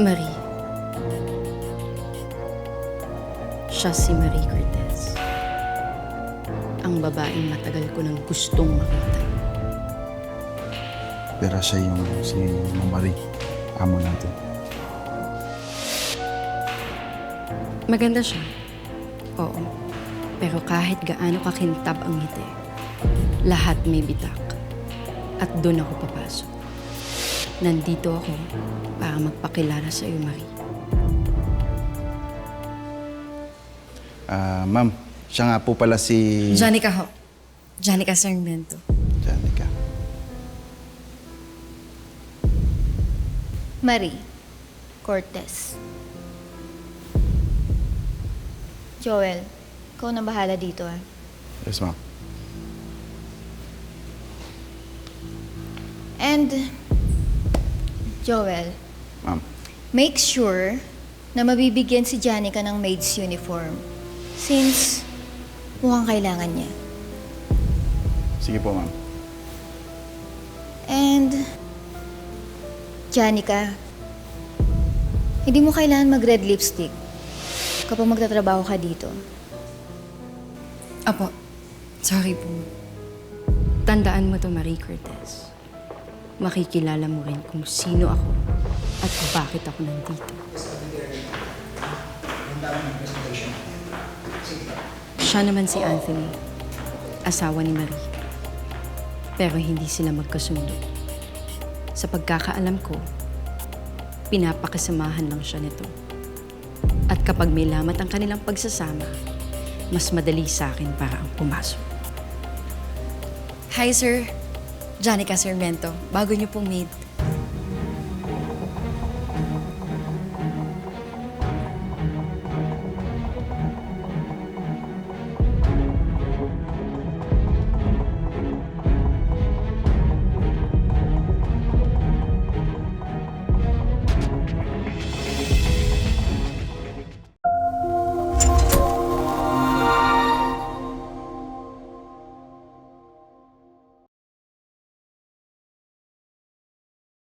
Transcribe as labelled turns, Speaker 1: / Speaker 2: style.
Speaker 1: Marie. Siya si Marie Cortez. Ang babaeng matagal ko nang gustong makita.
Speaker 2: Pero siya yung si Ma'am Marie, amo natin.
Speaker 1: Maganda siya. Oo. Pero kahit gaano kakintab ang ngiti, lahat may bitak. At doon ako papasok. Nandito ako para magpakilala sa iyo, Marie.
Speaker 2: Ma'am, siya nga po pala si...
Speaker 1: Janica ho. Janica Sarmiento.
Speaker 2: Janica.
Speaker 3: Marie Cortez. Joel, ikaw na bahala dito ah.
Speaker 2: Yes, ma'am.
Speaker 3: And, Joel,
Speaker 2: Ma'am.
Speaker 3: make sure na mabibigyan si Janica ng maid's uniform. Since mukhang kailangan niya.
Speaker 2: Sige po, ma'am.
Speaker 3: And, Janica, hindi mo kailangan mag-red lipstick kapag magtatrabaho ka dito.
Speaker 1: Apo, sorry po. Tandaan mo to, Marie Cortez. Makikilala mo rin kung sino ako at bakit ako nandito. Siya naman si Anthony, asawa ni Marie. Pero hindi sila magkasundo. Sa pagkakaalam ko, pinapakasamahan lang siya nito. At kapag may lamat ang kanilang pagsasama, mas madali sa akin para ang pumasok. Hi, sir. Janica Sarmiento. Bago niyo pong maid.